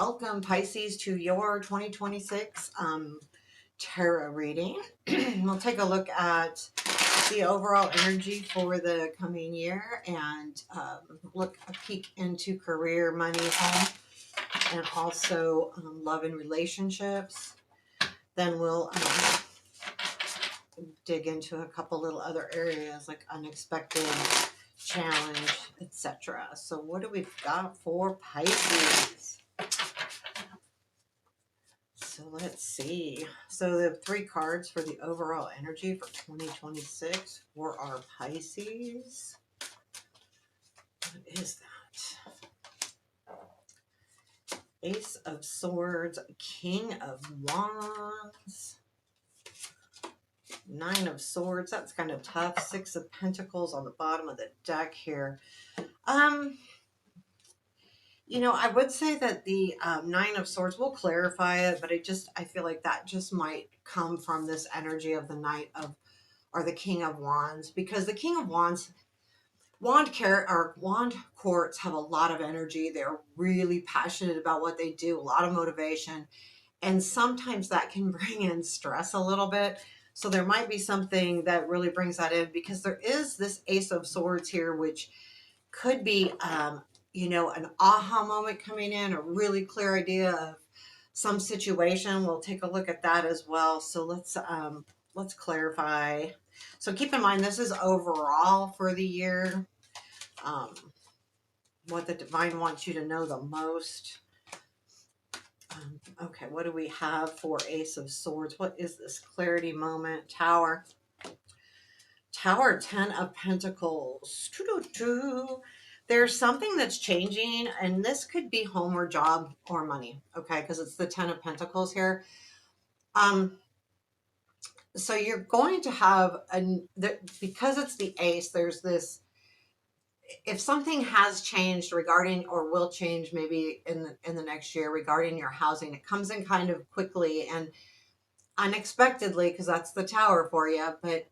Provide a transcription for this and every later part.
Welcome, Pisces, to your 2026 tarot reading. We'll take a look at the overall energy for the coming year and look a peek into career, money, home, and also love and relationships. Then we'll dig into a couple little other areas like unexpected, challenge, etc. So what do we got for Pisces? So let's see. So the three cards for the overall energy for 2026 for our Pisces. What is that? Ace of Swords, King of Wands, Nine of Swords. That's kind of tough. Six of Pentacles on the bottom of the deck here. I would say that the Nine of Swords will clarify it, but I feel like that just might come from this energy of the Knight of, or the King of Wands, because the King of Wands, wand courts have a lot of energy. They're really passionate about what they do, a lot of motivation, and sometimes that can bring in stress a little bit. So there might be something that really brings that in, because there is this Ace of Swords here, which could be an aha moment coming in, a really clear idea of some situation. We'll take a look at that as well. So let's clarify. So keep in mind, this is overall for the year, what the divine wants you to know the most. Okay, what do we have for Ace of Swords? What is this clarity moment? Tower, 10 of Pentacles. There's something that's changing, and this could be home or job or money, okay, because it's the 10 of Pentacles here. So you're going to have because it's the ace, there's this, if something has changed regarding, or will change maybe in the next year regarding your housing, it comes in kind of quickly and unexpectedly, because that's the Tower for you, but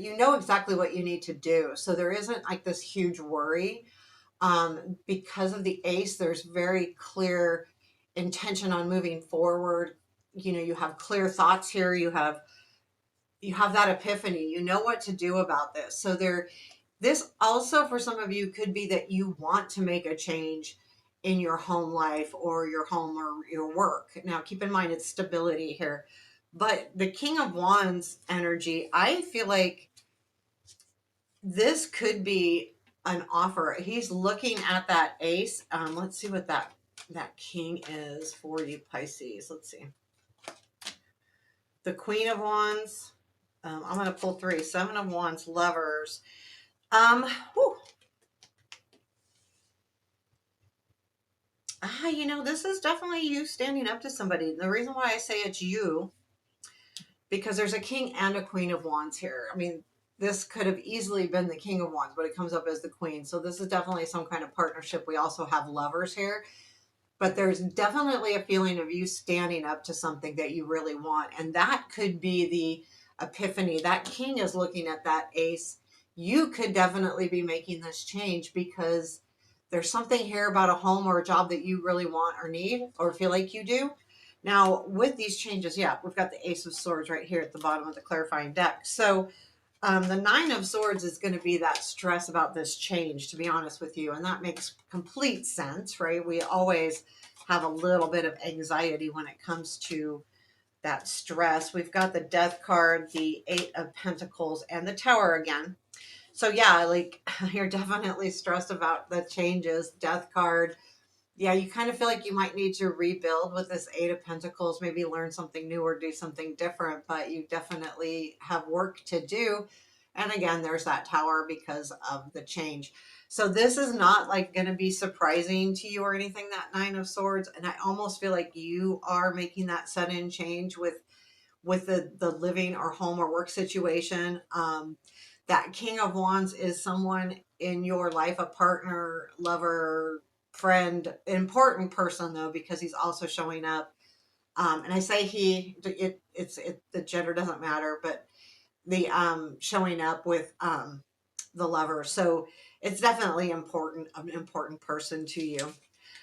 you know exactly what you need to do. So there isn't like this huge worry. Because of the ace, there's very clear intention on moving forward. You have clear thoughts here. You have that epiphany. You know what to do about this. So this also, for some of you, could be that you want to make a change in your home life or your home or your work. Now, keep in mind, it's stability here. But the King of Wands energy, I feel like this could be an offer. He's looking at that ace. Let's see what that king is for you, Pisces. Let's see. The Queen of Wands. I'm going to pull three. Seven of Wands, Lovers. This is definitely you standing up to somebody. The reason why I say it's you, because there's a King and a Queen of Wands here. I mean, this could have easily been the King of Wands, but it comes up as the Queen. So this is definitely some kind of partnership. We also have Lovers here, but there's definitely a feeling of you standing up to something that you really want. And that could be the epiphany. That King is looking at that ace. You could definitely be making this change because there's something here about a home or a job that you really want or need or feel like you do. Now, with these changes, yeah, we've got the Ace of Swords right here at the bottom of the clarifying deck. So the Nine of Swords is going to be that stress about this change, to be honest with you. And that makes complete sense, right? We always have a little bit of anxiety when it comes to that stress. We've got the Death card, the Eight of Pentacles, and the Tower again. So yeah, like you're definitely stressed about the changes. Death card. Yeah, you kind of feel like you might need to rebuild with this Eight of Pentacles, maybe learn something new or do something different, but you definitely have work to do. And again, there's that Tower because of the change. So this is not like going to be surprising to you or anything, that Nine of Swords. And I almost feel like you are making that sudden change with the living or home or work situation. That King of Wands is someone in your life, a partner, lover, friend, important person though, because he's also showing up. And I say he, the gender doesn't matter, but the showing up with the lover. So it's definitely important, an important person to you.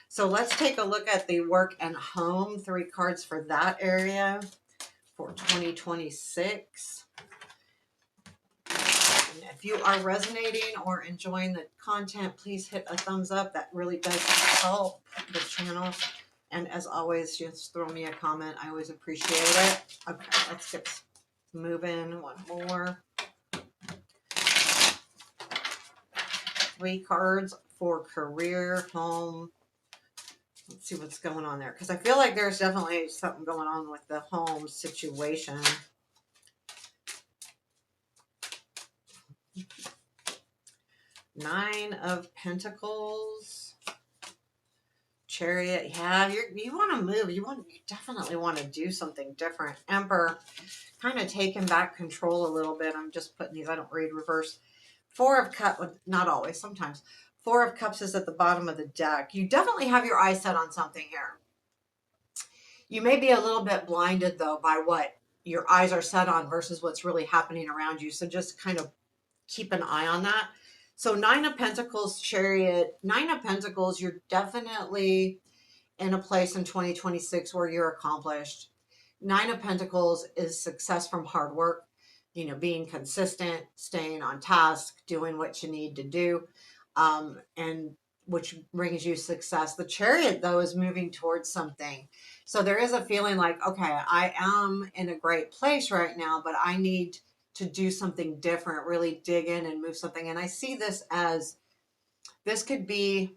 So let's take a look at the work and home, 3 cards for that area for 2026. And if you are resonating or enjoying the content, please hit a thumbs up. That really does help the channel. And as always, just throw me a comment. I always appreciate it. Okay, let's get moving. One more. 3 cards for career, home. Let's see what's going on there. Because I feel like there's definitely something going on with the home situation. Nine of Pentacles. Chariot. Yeah, you want to move. You definitely want to do something different. Emperor. Kind of taking back control a little bit. I'm just putting these. I don't read reverse. 4 of Cups. Not always. Sometimes. 4 of Cups is at the bottom of the deck. You definitely have your eyes set on something here. You may be a little bit blinded, though, by what your eyes are set on versus what's really happening around you. So just kind of keep an eye on that. So 9 of Pentacles, Chariot. 9 of Pentacles, you're definitely in a place in 2026 where you're accomplished. 9 of Pentacles is success from hard work, being consistent, staying on task, doing what you need to do, and which brings you success. The Chariot, though, is moving towards something. So there is a feeling like, okay, I am in a great place right now, but I need to do something different, really dig in and move something. And I see this as, this could be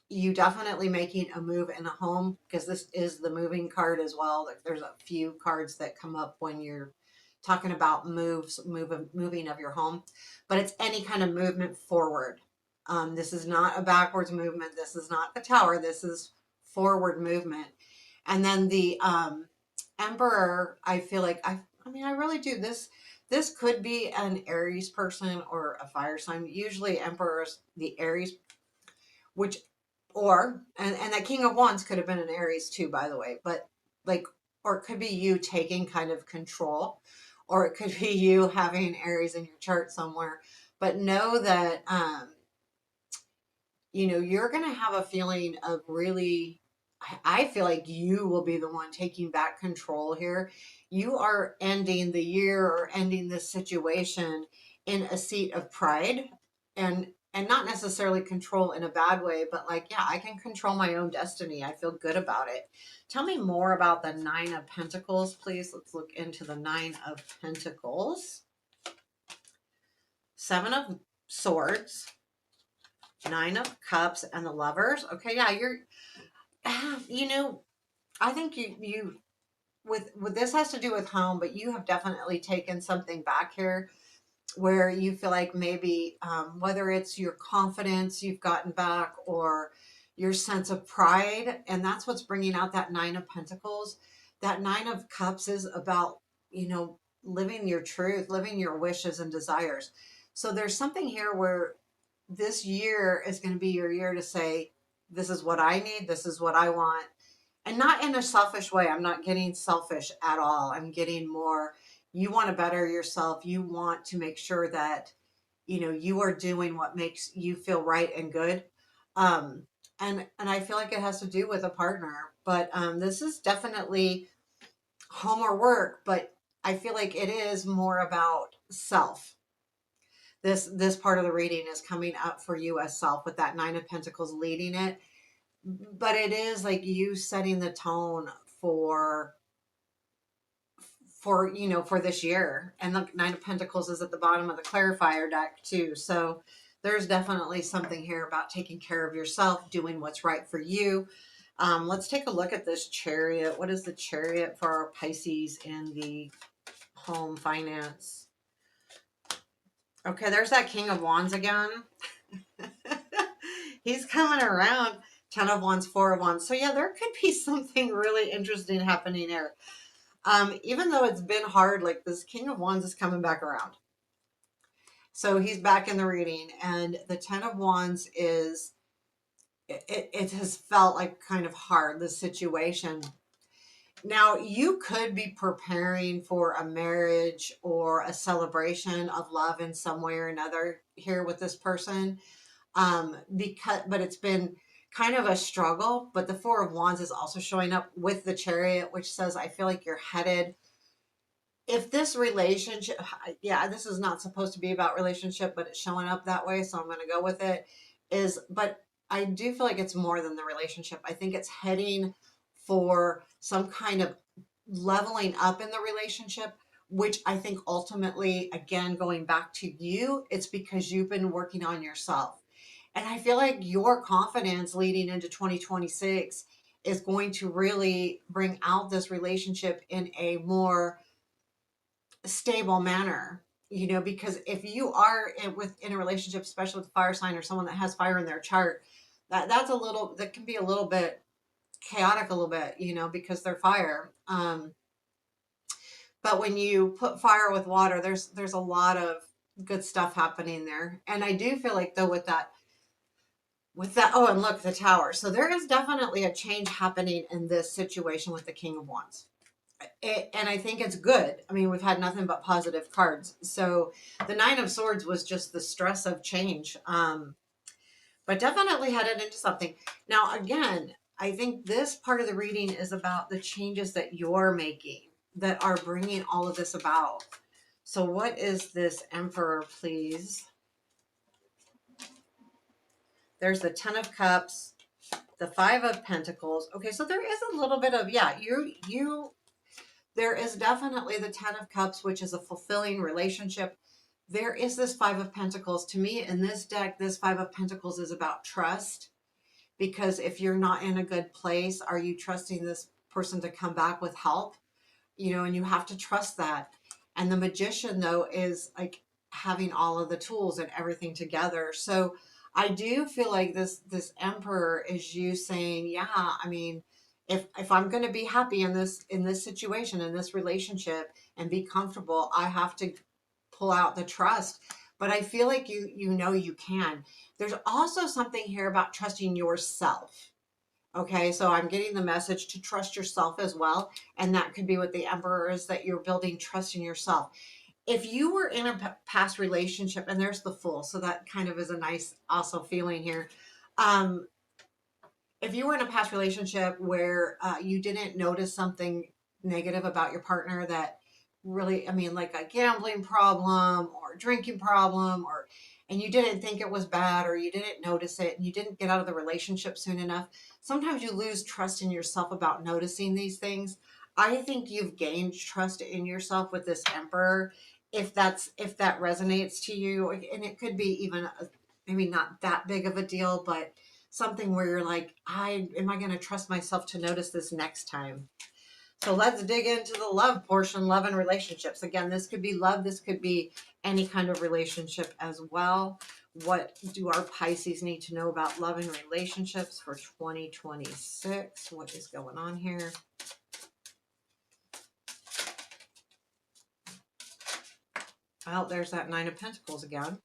you definitely making a move in a home, because this is the moving card as well. There's a few cards that come up when you're talking about moving of your home, but it's any kind of movement forward. This is not a backwards movement. This is not the Tower. This is forward movement. And then the Emperor, I feel like I really do this. This could be an Aries person or a fire sign. Usually Emperor's the Aries, which, and that King of Wands could have been an Aries too, by the way, but like, or it could be you taking kind of control, or it could be you having Aries in your chart somewhere. But know that, you're going to have a feeling of really, I feel like you will be the one taking back control here. You are ending the year or ending this situation in a seat of pride, and not necessarily control in a bad way, but like, yeah, I can control my own destiny. I feel good about it. Tell me more about the 9 of Pentacles, please. Let's look into the 9 of Pentacles. 7 of Swords. 9 of Cups and the Lovers. Okay, yeah, I think you with this has to do with home, but you have definitely taken something back here where you feel like maybe whether it's your confidence you've gotten back or your sense of pride, and that's what's bringing out that 9 of Pentacles. That 9 of Cups is about, living your truth, living your wishes and desires. So there's something here where this year is going to be your year to say, this is what I need, this is what I want. And not in a selfish way. I'm not getting selfish at all. I'm getting more, you want to better yourself. You want to make sure that, you are doing what makes you feel right and good. Um, and I feel like it has to do with a partner. But this is definitely home or work, but I feel like it is more about self. This part of the reading is coming up for you as self, with that 9 of Pentacles leading it. But it is like you setting the tone for for this year. And the 9 of Pentacles is at the bottom of the clarifier deck too. So there's definitely something here about taking care of yourself, doing what's right for you. Let's take a look at this Chariot. What is the Chariot for our Pisces in the home finance? Okay, there's that King of Wands again. He's coming around. 10 of Wands, 4 of Wands. So yeah, there could be something really interesting happening there. Even though it's been hard, like this King of Wands is coming back around. So he's back in the reading, and the 10 of Wands is, it has felt like kind of hard, the situation. Now, you could be preparing for a marriage or a celebration of love in some way or another here with this person. But it's been, kind of a struggle, but the Four of Wands is also showing up with the Chariot, which says, I feel like you're headed. If this relationship, yeah, this is not supposed to be about relationship, but it's showing up that way, so I'm going to go with it. But I do feel like it's more than the relationship. I think it's heading for some kind of leveling up in the relationship, which I think ultimately, again, going back to you, it's because you've been working on yourself. And I feel like your confidence leading into 2026 is going to really bring out this relationship in a more stable manner. Because if you are in a relationship, especially with a fire sign or someone that has fire in their chart, that can be a little bit chaotic, a little bit, because they're fire. But when you put fire with water, there's a lot of good stuff happening there. And I do feel like, though, with that, oh, and look, the tower. So there is definitely a change happening in this situation with the King of Wands. And I think it's good. I mean, we've had nothing but positive cards. So the Nine of Swords was just the stress of change, but definitely headed into something. Now, again, I think this part of the reading is about the changes that you're making that are bringing all of this about. So what is this Emperor, please? There's the Ten of Cups, the Five of Pentacles. Okay, so there is a little bit of, yeah, there is definitely the Ten of Cups, which is a fulfilling relationship. There is this Five of Pentacles. To me, in this deck, this Five of Pentacles is about trust. Because if you're not in a good place, are you trusting this person to come back with help? And you have to trust that. And the Magician, though, is like having all of the tools and everything together. So I do feel like this Emperor is you saying, yeah, I mean, if I'm going to be happy in this situation, in this relationship, and be comfortable, I have to pull out the trust. But I feel like you can. There's also something here about trusting yourself. Okay, so I'm getting the message to trust yourself as well. And that could be what the Emperor is, that you're building trust in yourself. If you were in a past relationship, and there's the Fool, so that kind of is a nice also feeling here. Um, if you were in a past relationship where you didn't notice something negative about your partner that really, I mean, like a gambling problem or drinking problem, and you didn't think it was bad, or you didn't notice it, and you didn't get out of the relationship soon enough, sometimes you lose trust in yourself about noticing these things. I think you've gained trust in yourself with this Emperor. If that resonates to you, and it could be even maybe not that big of a deal, but something where you're like, am I going to trust myself to notice this next time? So let's dig into the love portion, love and relationships. Again, this could be love. This could be any kind of relationship as well. What do our Pisces need to know about love and relationships for 2026? What is going on here? Well, there's that Nine of Pentacles again.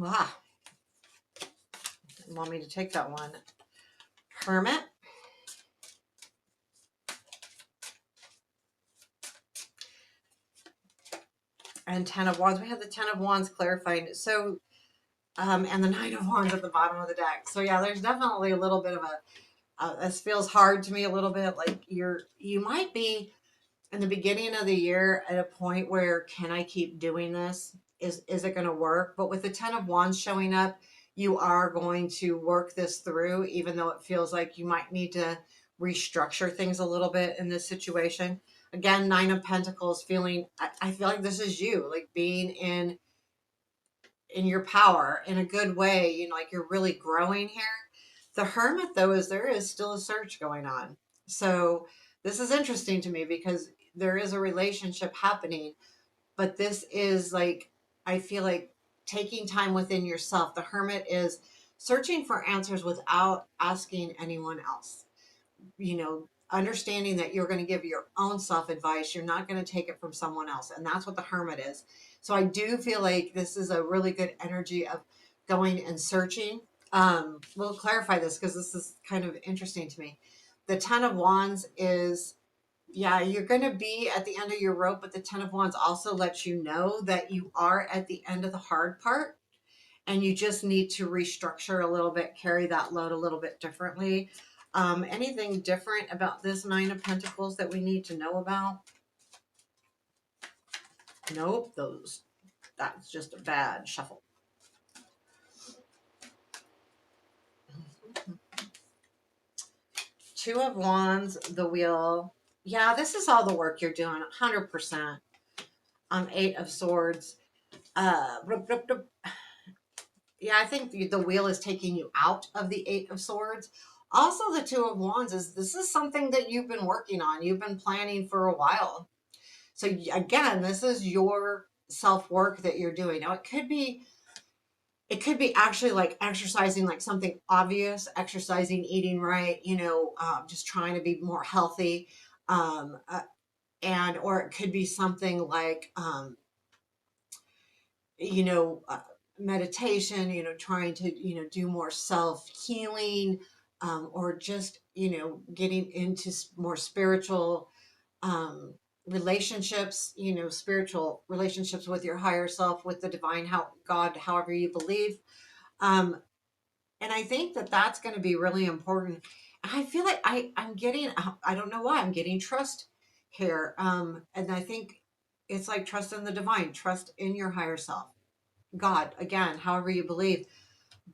Ah, want me to take that one. Hermit. And Ten of Wands. We had the Ten of Wands clarifying. So, and the Nine of Wands at the bottom of the deck. So yeah, there's definitely a little bit of this feels hard to me a little bit. Like you might be in the beginning of the year at a point where, can I keep doing this? Is it going to work? But with the Ten of Wands showing up, you are going to work this through, even though it feels like you might need to restructure things a little bit in this situation. Again, Nine of Pentacles, I feel like this is you, like being in your power in a good way, like you're really growing here. The Hermit, though, is there is still a search going on. So this is interesting to me because there is a relationship happening, but this is like, I feel like taking time within yourself. The Hermit is searching for answers without asking anyone else. Understanding that you're going to give your own self advice. You're not going to take it from someone else. And that's what the Hermit is. So I do feel like this is a really good energy of going and searching. We'll clarify this because this is kind of interesting to me. The Ten of Wands is, yeah, you're going to be at the end of your rope, but the Ten of Wands also lets you know that you are at the end of the hard part. and you just need to restructure a little bit, carry that load a little bit differently. Anything different about this Nine of Pentacles that we need to know about? Nope, that's just a bad shuffle. Two of Wands, the Wheel. Yeah, this is all the work you're doing, 100%. Eight of Swords. Yeah, I think the Wheel is taking you out of the Eight of Swords. Also, the Two of Wands is this is something that you've been working on. You've been planning for a while. So again, this is your self-work that you're doing. Now, it could be actually like exercising, like something obvious, exercising, eating right, just trying to be more healthy. Um, uh, or it could be something like, you know, uh, meditation, trying to, do more self healing, or just, getting into more spiritual, um, relationships, spiritual relationships with your higher self, with the divine, God, however you believe. Um, and I think that that's going to be really important. I feel like I'm getting, I don't know why I'm getting trust here. And I think it's like trust in the divine, trust in your higher self, God, again, however you believe.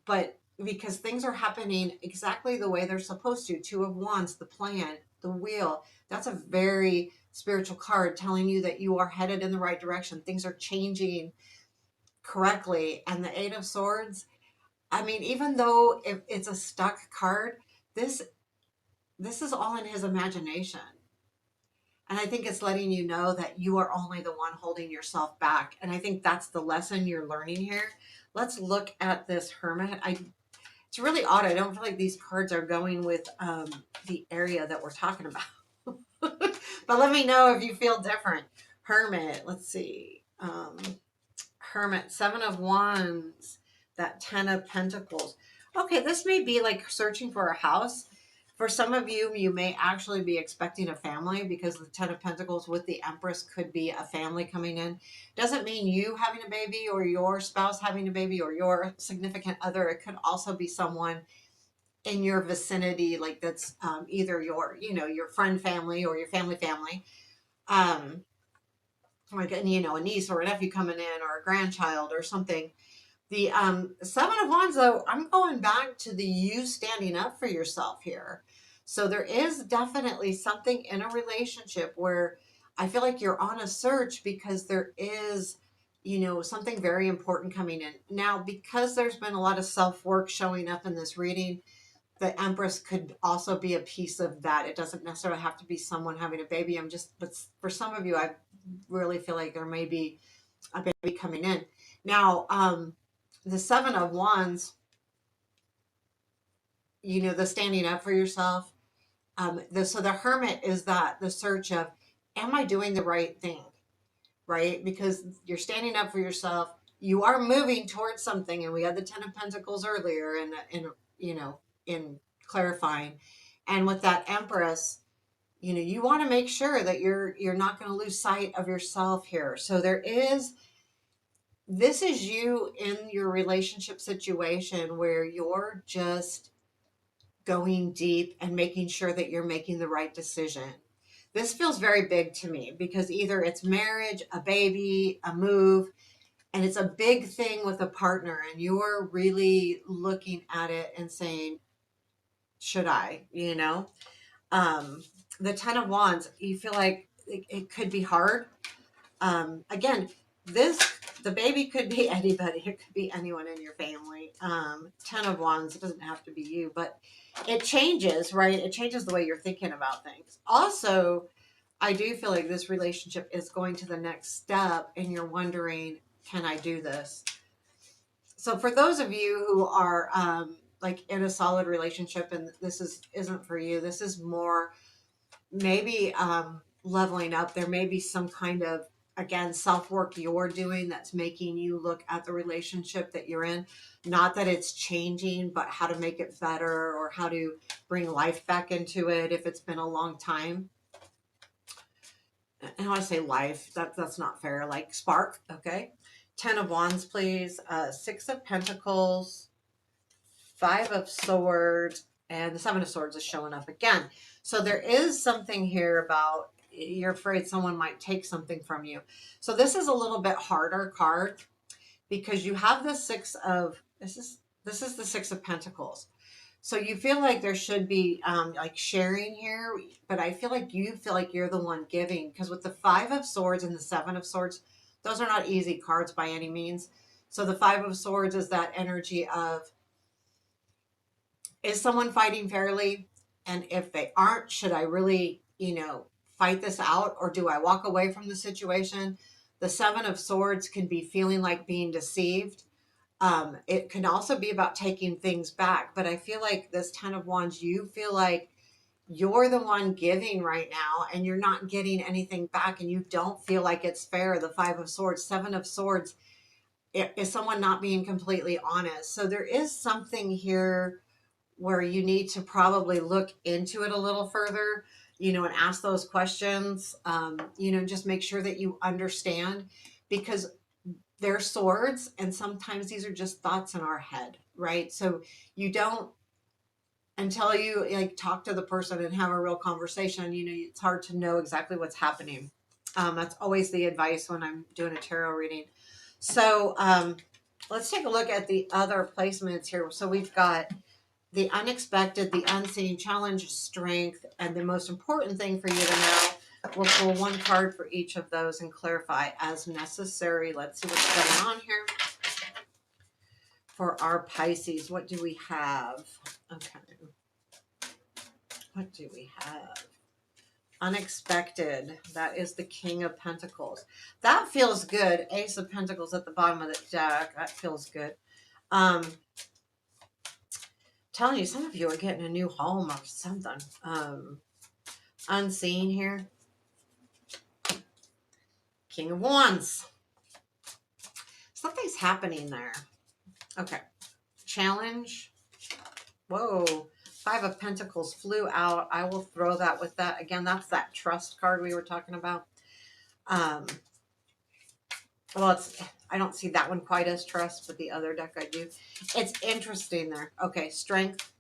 But because things are happening exactly the way they're supposed to, Two of Wands, the plan, the wheel, that's a very spiritual card telling you that you are headed in the right direction. Things are changing correctly. And the Eight of Swords, I mean, even though it's a stuck card, this this is all in his imagination. And I think it's letting you know that you are only the one holding yourself back. And I think that's the lesson you're learning here. Let's look at this Hermit. It's really odd. I don't feel like these cards are going with the area that we're talking about. But let me know if you feel different. Hermit, let's see. Hermit, Seven of Wands, that Ten of Pentacles. Okay, this may be like searching for a house. For some of you, you may actually be expecting a family because the Ten of Pentacles with the Empress could be a family coming in. Doesn't mean you having a baby or your spouse having a baby or your significant other. It could also be someone in your vicinity, like that's either your friend family or your family family. Like, a niece or a nephew coming in or a grandchild or something. The Seven of Wands, though, I'm going back to the you standing up for yourself here. So there is definitely something in a relationship where I feel like you're on a search because there is, something very important coming in. Now, because there's been a lot of self-work showing up in this reading, the Empress could also be a piece of that. It doesn't necessarily have to be someone having a baby. But for some of you, I really feel like there may be a baby coming in. Now, the Seven of Wands, the standing up for yourself. So the Hermit is that the search of, am I doing the right thing? Right? Because you're standing up for yourself. You are moving towards something. And we had the Ten of Pentacles earlier in clarifying. And with that Empress, you want to make sure that you're not going to lose sight of yourself here. So this is you in your relationship situation where you're just going deep and making sure that you're making the right decision. This feels very big to me because either it's marriage, a baby, a move, and it's a big thing with a partner, and you're really looking at it and saying, should I, the Ten of Wands, you feel like it could be hard. Again, the baby could be anybody. It could be anyone in your family. Ten of Wands, it doesn't have to be you, but it changes, right? It changes the way you're thinking about things. Also, I do feel like this relationship is going to the next step and you're wondering, can I do this? So for those of you who are like in a solid relationship and isn't for you, this is more maybe leveling up. There may be some kind of, again, self-work you're doing that's making you look at the relationship that you're in. Not that it's changing, but how to make it better or how to bring life back into it if it's been a long time. And when I say life, that's not fair, like spark, okay? Ten of Wands, please. Six of Pentacles, Five of Swords, and the Seven of Swords is showing up again. So there is something here about you're afraid someone might take something from you. So this is a little bit harder card because you have the this is the Six of Pentacles. So you feel like there should be like sharing here, but I feel like you feel like you're the one giving because with the Five of Swords and the Seven of Swords, those are not easy cards by any means. So the Five of Swords is that energy of, is someone fighting fairly? And if they aren't, should I really, fight this out or do I walk away from the situation? The Seven of Swords can be feeling like being deceived. It can also be about taking things back. But I feel like this Ten of Wands, you feel like you're the one giving right now and you're not getting anything back and you don't feel like it's fair. The Five of Swords, Seven of Swords, is someone not being completely honest. So there is something here where you need to probably look into it a little further, and ask those questions, just make sure that you understand because they're swords and sometimes these are just thoughts in our head, right? So you don't, until you like talk to the person and have a real conversation, it's hard to know exactly what's happening. That's always the advice when I'm doing a tarot reading. So let's take a look at the other placements here. So we've got the unexpected, the unseen, challenge, strength, and the most important thing for you to know. We'll pull one card for each of those and clarify as necessary. Let's see what's going on here for our Pisces. What do we have? Okay. What do we have? Unexpected. That is the King of Pentacles. That feels good. Ace of Pentacles at the bottom of the deck. That feels good. Telling you, some of you are getting a new home or something. Unseen here. King of Wands. Something's happening there. Okay. Challenge. Whoa. Five of Pentacles flew out. I will throw that with that. Again, that's that trust card we were talking about. Well, I don't see that one quite as trust, but the other deck I do. It's interesting there. Okay. Strength.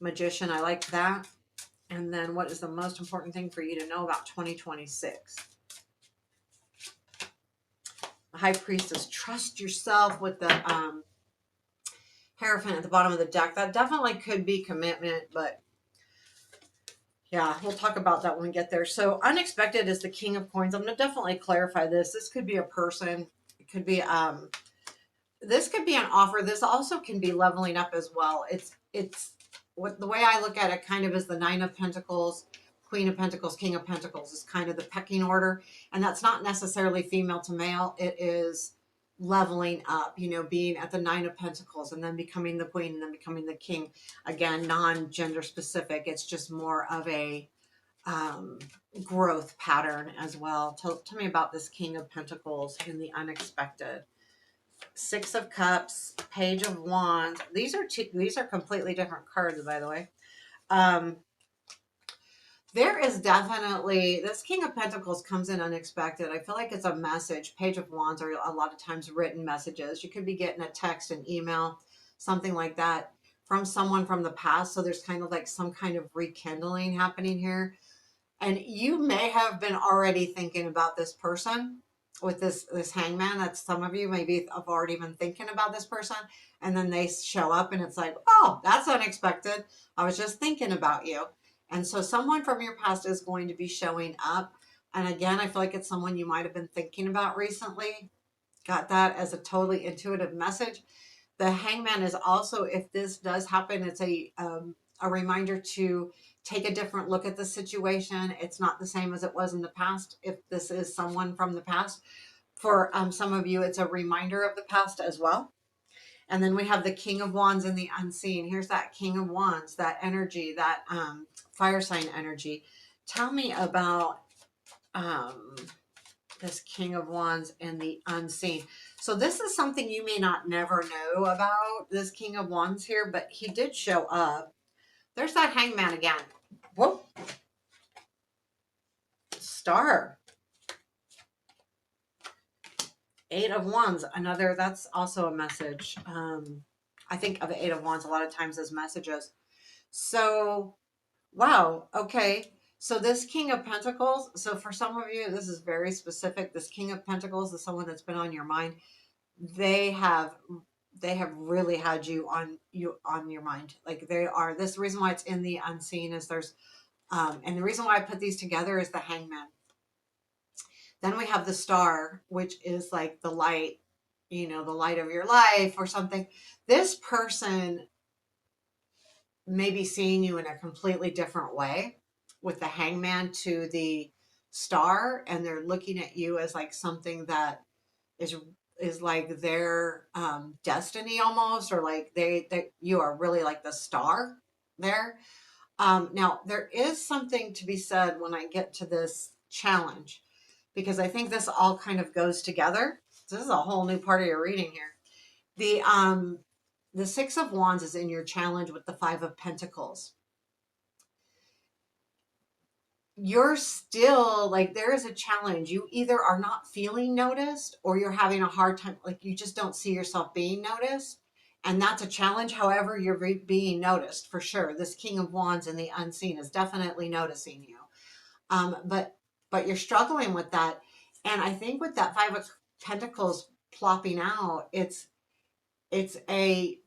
Magician. I like that. And then what is the most important thing for you to know about 2026? The High Priestess. Trust yourself with the Hierophant at the bottom of the deck. That definitely could be commitment, but yeah, we'll talk about that when we get there. So unexpected is the King of Coins. I'm going to definitely clarify this. This could be a person. It could be this could be an offer. This also can be leveling up as well. It's what the way I look at it kind of is the Nine of Pentacles, Queen of Pentacles, King of Pentacles is kind of the pecking order. And that's not necessarily female to male. It is leveling up, being at the Nine of Pentacles and then becoming the Queen and then becoming the King. Again, non-gender specific. It's just more of a growth pattern as well. Tell me about this King of Pentacles in the unexpected. Six of Cups, Page of Wands. These are completely different cards, by the way. There is definitely, this King of Pentacles comes in unexpected. I feel like it's a message. Page of Wands are a lot of times written messages. You could be getting a text, an email, something like that from someone from the past. So there's kind of like some kind of rekindling happening here. And you may have been already thinking about this person with this hangman. That's some of you maybe have already been thinking about this person. And then they show up and it's like, oh, that's unexpected. I was just thinking about you. And so someone from your past is going to be showing up. And again, I feel like it's someone you might have been thinking about recently. Got that as a totally intuitive message. The hangman is also, if this does happen, it's a reminder to take a different look at the situation. It's not the same as it was in the past. If this is someone from the past, for some of you, it's a reminder of the past as well. And then we have the King of Wands in the unseen. Here's that King of Wands, that energy, that fire sign energy. Tell me about this King of Wands in the unseen. So this is something you may not never know about, this King of Wands here, but he did show up. There's that hangman again. Whoop. Star. Eight of Wands, another, that's also a message. I think of the Eight of Wands a lot of times as messages. So, wow, okay. So this King of Pentacles, so for some of you, this is very specific. This King of Pentacles is someone that's been on your mind. They have really had you on your mind. Like they are, this reason why it's in the unseen is there's and the reason why I put these together is the Hangman. Then we have the Star, which is like the light, the light of your life or something. This person may be seeing you in a completely different way with the Hangman to the Star, and they're looking at you as like something that is like their destiny almost, or like they you are really like the star there. Now there is something to be said when I get to this challenge, because I think this all kind of goes together. This is a whole new part of your reading here. The Six of Wands is in your challenge with the Five of Pentacles. You're still like, there is a challenge. You either are not feeling noticed or you're having a hard time, like you just don't see yourself being noticed. And that's a challenge. However, you're being noticed for sure. This King of Wands in the unseen is definitely noticing you. But you're struggling with that. And I think with that Five of Pentacles plopping out, it's a,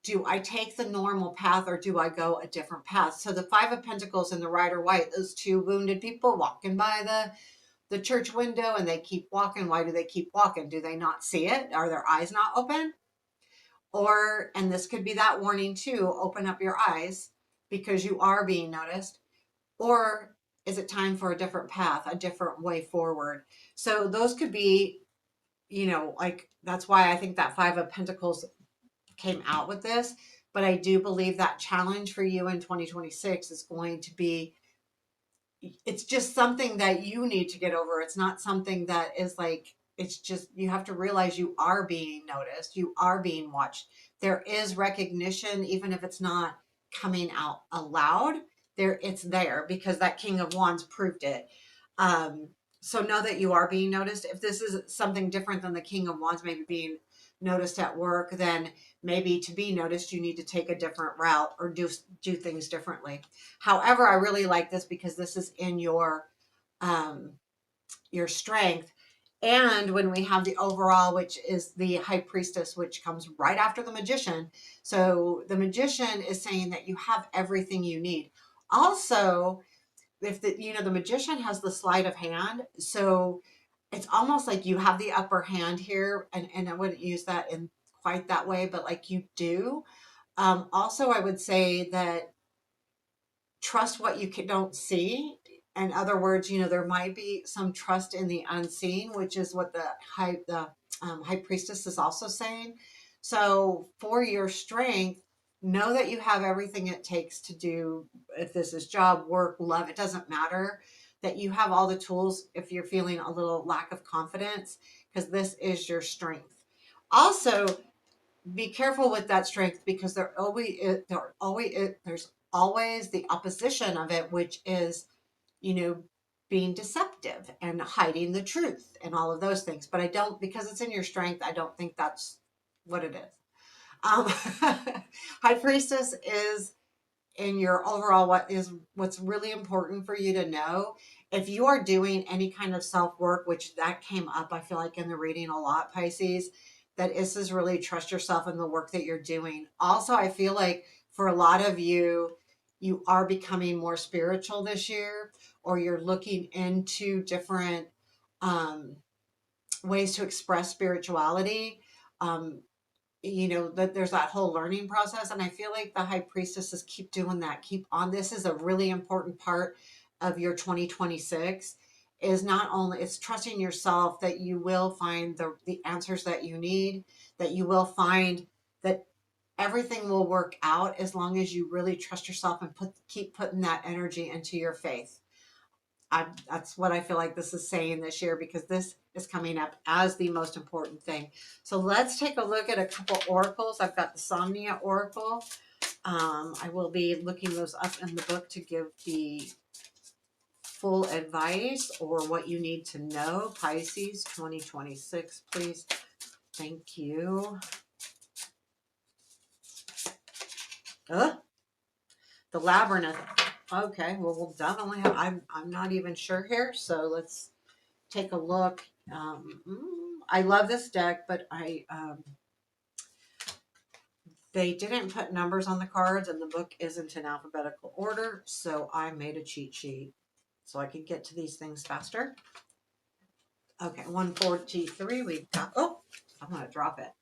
do I take the normal path or do I go a different path? So the Five of Pentacles and the Rider White, those two wounded people walking by the church window, and they keep walking. Why do they keep walking? Do they not see it? Are their eyes not open? Or, and this could be that warning too, open up your eyes because you are being noticed. Or is it time for a different path, a different way forward? So those could be, like, that's why I think that Five of Pentacles came out with this. But I do believe that challenge for you in 2026 is going to be, it's just something that you need to get over. It's not something that is like, it's just, you have to realize you are being noticed, you are being watched. There is recognition, even if it's not coming out aloud. It's there because that King of Wands proved it. So know that you are being noticed. If this is something different than the King of Wands, maybe being noticed at work, then maybe to be noticed, you need to take a different route or do things differently. However, I really like this because this is in your strength. And when we have the overall, which is the High Priestess, which comes right after the Magician. So the Magician is saying that you have everything you need. Also, if the Magician has the sleight of hand, so it's almost like you have the upper hand here, and I wouldn't use that in quite that way, but like you do. Also, I would say that trust what you don't see. In other words, there might be some trust in the unseen, which is what the high priestess is also saying. So for your strength, know that you have everything it takes to do, if this is job, work, love, it doesn't matter, that you have all the tools if you're feeling a little lack of confidence, because this is your strength. Also, be careful with that strength because there's always the opposition of it, which is, you know, being deceptive and hiding the truth and all of those things. But I don't, because it's in your strength, I don't think that's what it is. High Priestess is in your overall, what's really important for you to know. If you are doing any kind of self-work, which that came up, I feel like in the reading a lot, Pisces, that is really trust yourself in the work that you're doing. Also, I feel like for a lot of you, you are becoming more spiritual this year, or you're looking into different ways to express spirituality. Um, that there's that whole learning process, and I feel like the high priestesses keep doing that, keep on. This is a really important part of your 2026, is not only it's trusting yourself that you will find the answers that you need, that you will find that everything will work out as long as you really trust yourself and keep putting that energy into your faith. That's what I feel like this is saying this year, because this is coming up as the most important thing. So let's take a look at a couple oracles. I've got the Somnia Oracle. I will be looking those up in the book to give the full advice or what you need to know. Pisces 2026, please. Thank you. The labyrinth. Okay, well, we'll definitely have, I'm not even sure here, so let's take a look. I love this deck, but they didn't put numbers on the cards, and the book isn't in alphabetical order, so I made a cheat sheet so I could get to these things faster. Okay, 143, we've got, oh, I'm going to drop it.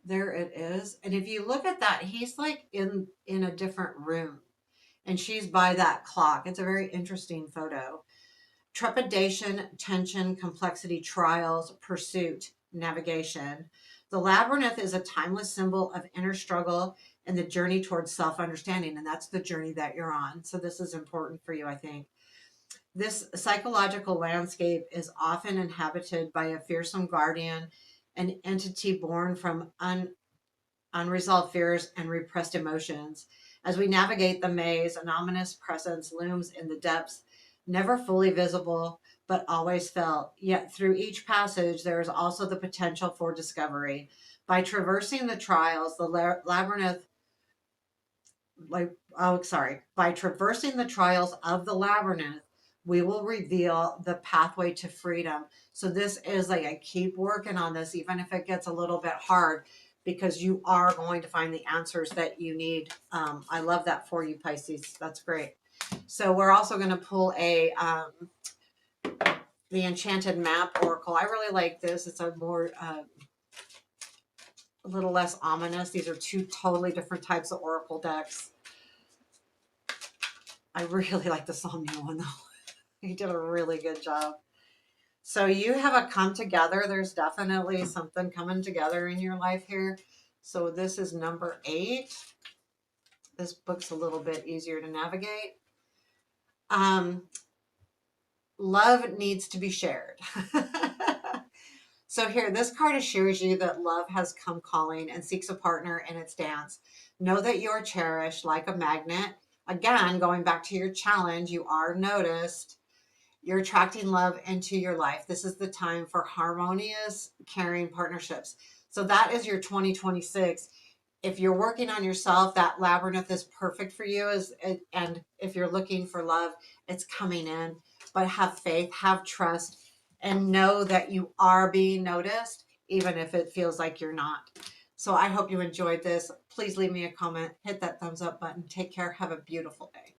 There it is. And if you look at that, he's like in a different room, and she's by that clock. It's a very interesting photo. Trepidation, tension, complexity, trials, pursuit, navigation. The labyrinth is a timeless symbol of inner struggle and the journey towards self-understanding, and that's the journey that you're on. So this is important for you, I think. This psychological landscape is often inhabited by a fearsome guardian, an entity born from unresolved fears and repressed emotions. As we navigate the maze, an ominous presence looms in the depths, never fully visible, but always felt. Yet through each passage, there is also the potential for discovery. By traversing the trials, the labyrinth, by traversing the trials of the labyrinth, we will reveal the pathway to freedom. So this is like, I keep working on this, even if it gets a little bit hard, because you are going to find the answers that you need. I love that for you, Pisces. That's great. So we're also going to pull the Enchanted Map Oracle. I really like this. It's a more, a little less ominous. These are two totally different types of Oracle decks. I really like the Somnia one though. He did a really good job. So you have a come together. There's definitely something coming together in your life here. So this is number 8. This book's a little bit easier to navigate. Love needs to be shared. So here, this card assures you that love has come calling and seeks a partner in its dance. Know that you're cherished like a magnet. Again, going back to your challenge, you are noticed. You're attracting love into your life. This is the time for harmonious, caring partnerships. So that is your 2026. If you're working on yourself, that labyrinth is perfect for you. And if you're looking for love, it's coming in. But have faith, have trust, and know that you are being noticed, even if it feels like you're not. So I hope you enjoyed this. Please leave me a comment, hit that thumbs up button. Take care. Have a beautiful day.